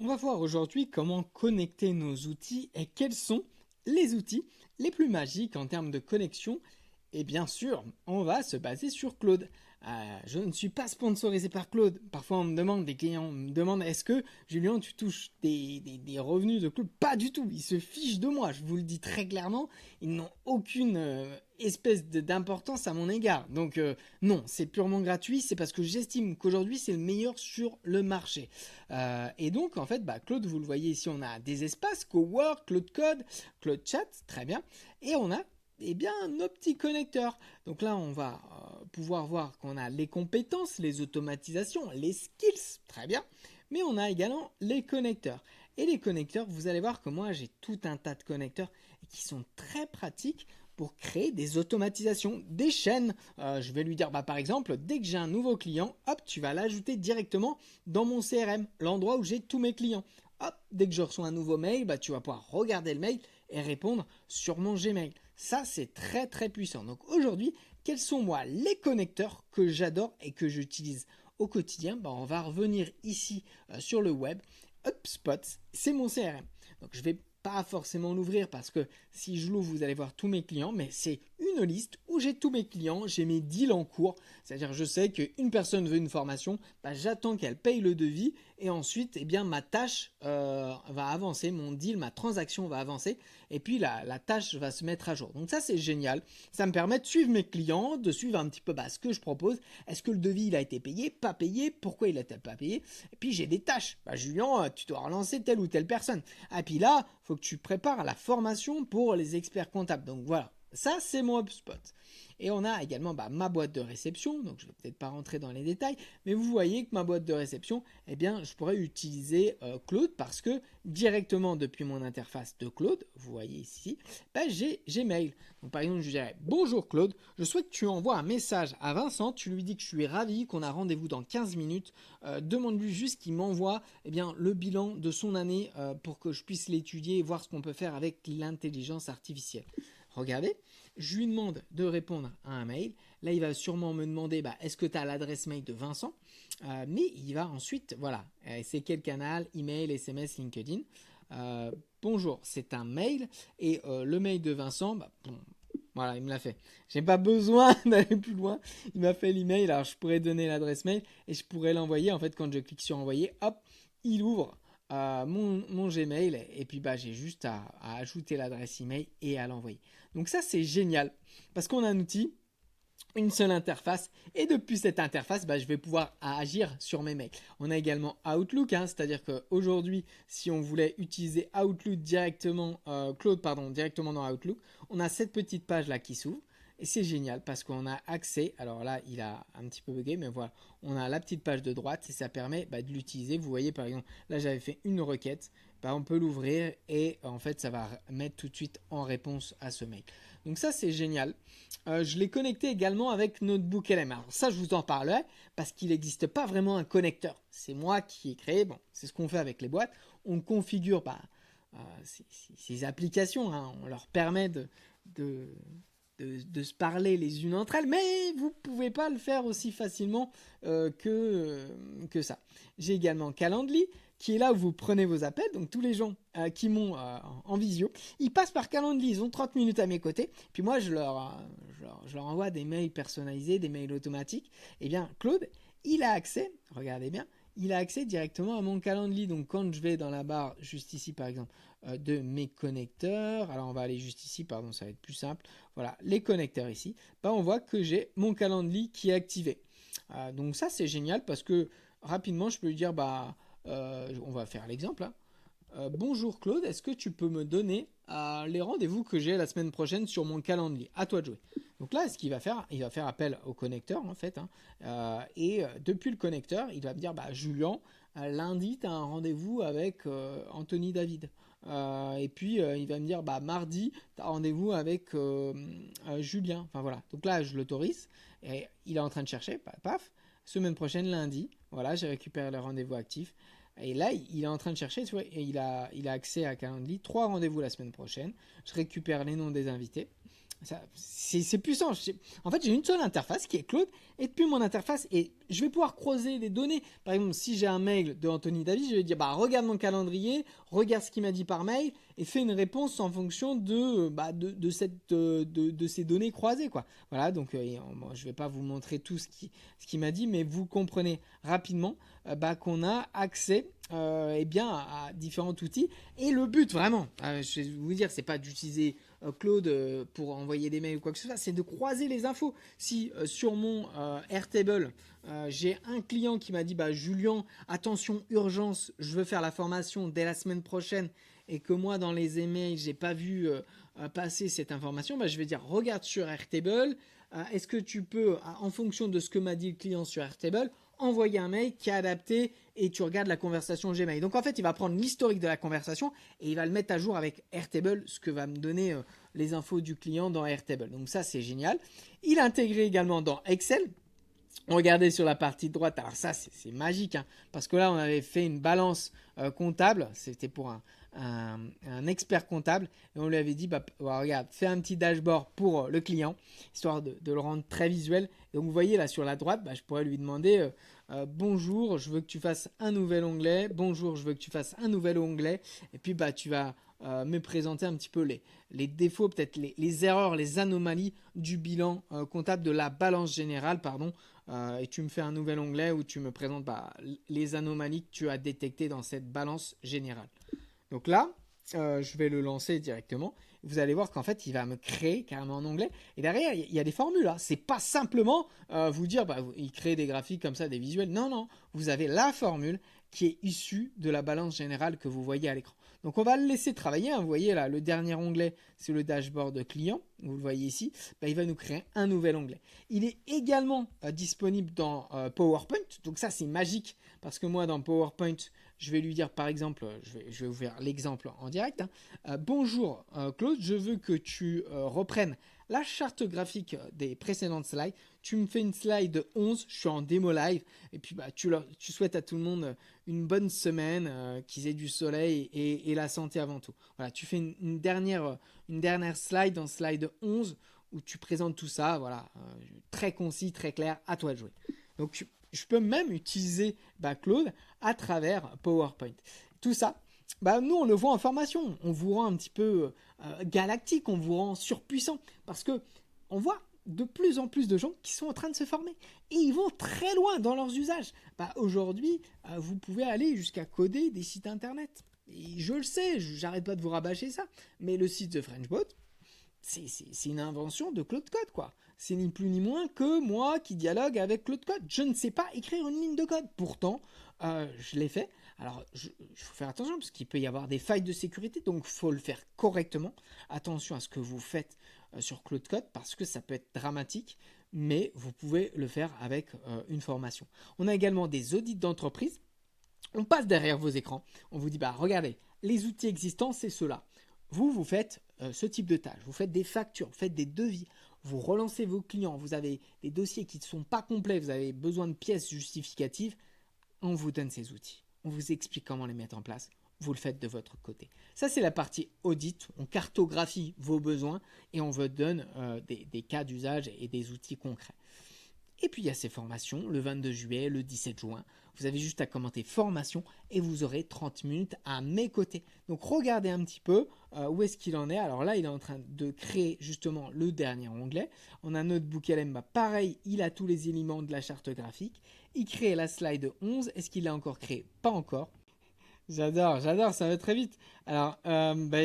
On va voir aujourd'hui comment connecter nos outils et quels sont les outils les plus magiques en termes de connexion. Et bien sûr, on va se baser sur Claude. Je ne suis pas sponsorisé par Claude. Parfois, on me demande, des clients me demandent, est-ce que, Julien, tu touches des revenus de Claude? Pas du tout. Ils se fichent de moi. Je vous le dis très clairement. Ils n'ont aucune espèce d'importance à mon égard. Donc, non, c'est purement gratuit. C'est parce que j'estime qu'aujourd'hui, c'est le meilleur sur le marché. Et donc, en fait, Claude, vous le voyez ici, on a des espaces, Cowork, Claude Code, Claude Chat, très bien. Et on a nos petits connecteurs. Donc là, on va pouvoir voir qu'on a les compétences, les automatisations, les skills, très bien. Mais on a également les connecteurs. Et les connecteurs, vous allez voir que moi, j'ai tout un tas de connecteurs qui sont très pratiques pour créer des automatisations, des chaînes. Je vais lui dire, par exemple, dès que j'ai un nouveau client, hop, tu vas l'ajouter directement dans mon CRM, l'endroit où j'ai tous mes clients. Hop, dès que je reçois un nouveau mail, tu vas pouvoir regarder le mail et répondre sur mon Gmail. Ça, c'est très très puissant. Donc aujourd'hui, quels sont moi les connecteurs que j'adore et que j'utilise au quotidien? On va revenir ici sur le web. HubSpot, c'est mon CRM. Donc je vais pas forcément l'ouvrir parce que si je l'ouvre, vous allez voir tous mes clients, mais c'est une liste où j'ai tous mes clients, j'ai mes deals en cours. C'est-à-dire, je sais qu'une personne veut une formation, j'attends qu'elle paye le devis et ensuite, ma tâche va avancer, mon deal, ma transaction va avancer et puis la tâche va se mettre à jour. Donc ça, c'est génial. Ça me permet de suivre mes clients, de suivre un petit peu ce que je propose. Est-ce que le devis il a été payé, pas payé, pourquoi il a été pas payé? Et puis j'ai des tâches. Julien, tu dois relancer telle ou telle personne. Et puis là, il faut que tu prépares la formation pour les experts comptables. Donc voilà, ça c'est mon HubSpot. Et on a également ma boîte de réception, donc je ne vais peut-être pas rentrer dans les détails, mais vous voyez que ma boîte de réception, je pourrais utiliser Claude parce que directement depuis mon interface de Claude, vous voyez ici, j'ai Gmail. Donc par exemple, je dirais bonjour Claude, je souhaite que tu envoies un message à Vincent, tu lui dis que je suis ravi, qu'on a rendez-vous dans 15 minutes, demande-lui juste qu'il m'envoie le bilan de son année pour que je puisse l'étudier et voir ce qu'on peut faire avec l'intelligence artificielle. Regardez, je lui demande de répondre à un mail. Là, il va sûrement me demander est-ce que tu as l'adresse mail de Vincent. Mais il va ensuite, voilà, c'est quel canal, email, SMS, LinkedIn. Bonjour, c'est un mail. Et le mail de Vincent, voilà, il me l'a fait. J'ai pas besoin d'aller plus loin. Il m'a fait l'email. Alors, je pourrais donner l'adresse mail et je pourrais l'envoyer. En fait, quand je clique sur envoyer, hop, il ouvre mon Gmail et puis j'ai juste à ajouter l'adresse email et à l'envoyer. Donc ça c'est génial parce qu'on a un outil, une seule interface et depuis cette interface je vais pouvoir agir sur mes mails. On a également Outlook, c'est-à-dire qu'aujourd'hui si on voulait utiliser Outlook directement, Claude pardon, directement dans Outlook, on a cette petite page là qui s'ouvre. Et c'est génial parce qu'on a accès, alors là il a un petit peu bugué mais voilà, on a la petite page de droite et ça permet de l'utiliser. Vous voyez par exemple, là j'avais fait une requête, on peut l'ouvrir et en fait ça va mettre tout de suite en réponse à ce mail. Donc ça c'est génial. Je l'ai connecté également avec Notebook LM. Alors ça je vous en parlerai parce qu'il n'existe pas vraiment un connecteur. C'est moi qui ai créé, c'est ce qu'on fait avec les boîtes. On configure ces applications, on leur permet de de se parler les unes entre elles, mais vous ne pouvez pas le faire aussi facilement que ça. J'ai également Calendly, qui est là où vous prenez vos appels, donc tous les gens qui m'ont en visio, ils passent par Calendly, ils ont 30 minutes à mes côtés, puis moi je leur envoie des mails personnalisés, des mails automatiques. Et bien Claude, il a accès, regardez bien, il a accès directement à mon Calendly. Donc quand je vais dans la barre juste ici par exemple de mes connecteurs, alors on va aller juste ici, pardon, ça va être plus simple. Voilà, les connecteurs ici, on voit que j'ai mon Calendly qui est activé. Donc ça c'est génial parce que rapidement je peux lui dire on va faire l'exemple. Bonjour Claude, est-ce que tu peux me donner les rendez-vous que j'ai la semaine prochaine sur mon calendrier? À toi de jouer. Donc là, ce qu'il va faire, il va faire appel au connecteur en fait. Et depuis le connecteur, il va me dire Julien, lundi, tu as un rendez-vous avec Anthony David. Et puis il va me dire mardi, tu as rendez-vous avec Julien. Enfin voilà. Donc là, je l'autorise. Et il est en train de chercher. Paf. Semaine prochaine, lundi. Voilà, j'ai récupéré le rendez-vous actif. Et là, il est en train de chercher, tu vois, et il a accès à Calendly. 3 rendez-vous la semaine prochaine. Je récupère les noms des invités. C'est puissant. En fait, j'ai une seule interface qui est Claude. Et depuis mon interface, et je vais pouvoir croiser des données. Par exemple, si j'ai un mail de Anthony Davis, je vais dire regarde mon calendrier, regarde ce qu'il m'a dit par mail et fais une réponse en fonction de ces données croisées, quoi. Voilà, donc je ne vais pas vous montrer tout ce qu'il m'a dit, mais vous comprenez rapidement qu'on a accès à différents outils. Et le but, vraiment, je vais vous dire, c'est pas d'utiliser Claude pour envoyer des mails ou quoi que ce soit, c'est de croiser les infos. Si sur mon Airtable, j'ai un client qui m'a dit Julien, attention, urgence, je veux faire la formation dès la semaine prochaine, et que moi dans les emails j'ai pas vu passer cette information, je vais dire regarde sur Airtable, est-ce que tu peux, en fonction de ce que m'a dit le client sur Airtable, envoyer un mail qui est adapté et tu regardes la conversation Gmail. Donc en fait, il va prendre l'historique de la conversation et il va le mettre à jour avec Airtable, ce que va me donner les infos du client dans Airtable. Donc ça, c'est génial. Il a intégré également dans Excel. Regardez sur la partie droite, alors ça c'est magique, parce que là on avait fait une balance comptable, c'était pour un expert comptable, et on lui avait dit, regarde, fais un petit dashboard pour le client, histoire de le rendre très visuel. Et donc vous voyez là sur la droite, je pourrais lui demander, bonjour, je veux que tu fasses un nouvel onglet, bonjour, je veux que tu fasses un nouvel onglet, et puis tu vas me présenter un petit peu les défauts, peut-être les erreurs, les anomalies du bilan comptable, de la balance générale, pardon, et tu me fais un nouvel onglet où tu me présentes les anomalies que tu as détectées dans cette balance générale. Donc là, je vais le lancer directement. Vous allez voir qu'en fait, il va me créer carrément un onglet. Et derrière, il y a des formules. C'est pas simplement vous dire, il crée des graphiques comme ça, des visuels. Non, non. Vous avez la formule qui est issue de la balance générale que vous voyez à l'écran. Donc on va le laisser travailler. Vous voyez là, le dernier onglet, c'est le dashboard client. Vous le voyez ici. Il va nous créer un nouvel onglet. Il est également disponible dans PowerPoint. Donc ça, c'est magique parce que moi, dans PowerPoint, je vais lui dire par exemple, je vais ouvrir l'exemple en direct. Bonjour Claude, je veux que tu reprennes la charte graphique des précédentes slides. Tu me fais une slide 11, je suis en démo live. Et puis tu souhaites à tout le monde une bonne semaine, qu'ils aient du soleil et la santé avant tout. Voilà, tu fais une dernière slide en slide 11 où tu présentes tout ça. Voilà, très concis, très clair, à toi de jouer. Donc je peux même utiliser Claude à travers PowerPoint. Tout ça, nous on le voit en formation. On vous rend un petit peu galactique, on vous rend surpuissant. Parce que on voit de plus en plus de gens qui sont en train de se former. Et ils vont très loin dans leurs usages. Aujourd'hui, vous pouvez aller jusqu'à coder des sites internet. Et je le sais, j'arrête pas de vous rabâcher ça. Mais le site de FrenchBot, c'est une invention de Claude Code, quoi. C'est ni plus ni moins que moi qui dialogue avec Claude Code. Je ne sais pas écrire une ligne de code. Pourtant, je l'ai fait. Alors, il faut faire attention parce qu'il peut y avoir des failles de sécurité. Donc, il faut le faire correctement. Attention à ce que vous faites sur Claude Code parce que ça peut être dramatique. Mais vous pouvez le faire avec une formation. On a également des audits d'entreprise. On passe derrière vos écrans. On vous dit, regardez, les outils existants, c'est ceux-là. Vous faites ce type de tâches, vous faites des factures, vous faites des devis, vous relancez vos clients, vous avez des dossiers qui ne sont pas complets, vous avez besoin de pièces justificatives, on vous donne ces outils, on vous explique comment les mettre en place, vous le faites de votre côté. Ça, c'est la partie audit, on cartographie vos besoins et on vous donne des cas d'usage et des outils concrets. Et puis il y a ces formations, le 22 juillet, le 17 juin. Vous avez juste à commenter formation et vous aurez 30 minutes à mes côtés. Donc regardez un petit peu où est-ce qu'il en est. Alors là, il est en train de créer justement le dernier onglet. On a notre Booklm, pareil, il a tous les éléments de la charte graphique. Il crée la slide 11. Est-ce qu'il l'a encore créé? Pas encore. J'adore, ça va très vite. Alors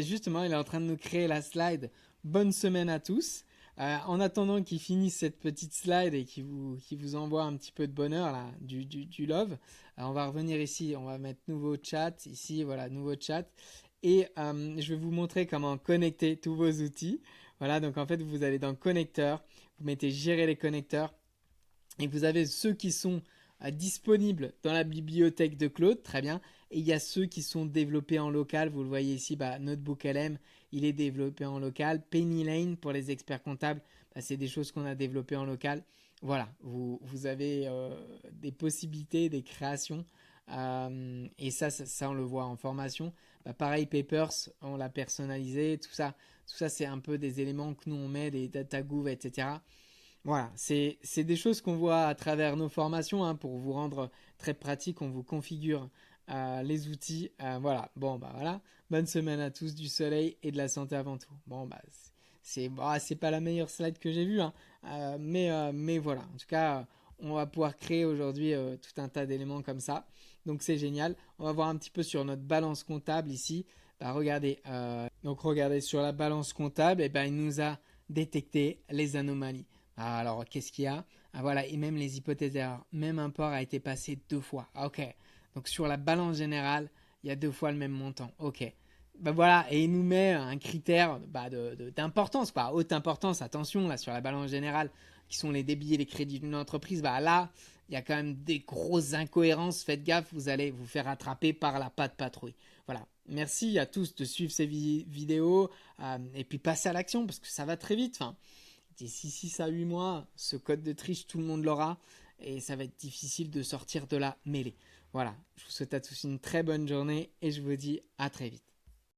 justement, il est en train de nous créer la slide. Bonne semaine à tous. En attendant qu'il finisse cette petite slide et qu'il vous envoie un petit peu de bonheur, là, du love, on va revenir ici, on va mettre nouveau chat, ici, voilà, nouveau chat. Et je vais vous montrer comment connecter tous vos outils. Voilà, donc en fait, vous allez dans connecteurs, vous mettez gérer les connecteurs et vous avez ceux qui sont disponibles dans la bibliothèque de Claude, très bien. Et il y a ceux qui sont développés en local, vous le voyez ici, Notebook LM, il est développé en local. Penny Lane pour les experts comptables, c'est des choses qu'on a développées en local. Voilà, vous avez des possibilités, des créations Et ça, on le voit en formation. Bah, pareil, Papers, on l'a personnalisé, tout ça. Tout ça, c'est un peu des éléments que nous, on met, des data gouv, etc. Voilà, c'est des choses qu'on voit à travers nos formations, hein, pour vous rendre très pratique. On vous configure les outils. Voilà, bon, bah voilà. Bonne semaine à tous, du soleil et de la santé avant tout. Bon, bah, c'est pas la meilleure slide que j'ai vue, hein, mais voilà. En tout cas, on va pouvoir créer aujourd'hui tout un tas d'éléments comme ça. Donc, c'est génial. On va voir un petit peu sur notre balance comptable ici. Bah, regardez, regardez sur la balance comptable, et ben, il nous a détecté les anomalies. Alors, qu'est-ce qu'il y a? Voilà, et même les hypothèses d'erreur. Même un port a été passé 2 fois. Ok. Donc, sur la balance générale, il y a 2 fois le même montant. Ok. Bah voilà, et il nous met un critère d'importance, quoi. Haute importance, attention, là, sur la balance générale, qui sont les débits et les crédits d'une entreprise. Bah là, il y a quand même des grosses incohérences. Faites gaffe, vous allez vous faire attraper par la patte patrouille. Voilà. Merci à tous de suivre ces vidéos et puis passez à l'action parce que ça va très vite. Enfin, d'ici 6 à 8 mois, ce code de triche, tout le monde l'aura et ça va être difficile de sortir de la mêlée. Voilà, je vous souhaite à tous une très bonne journée et je vous dis à très vite.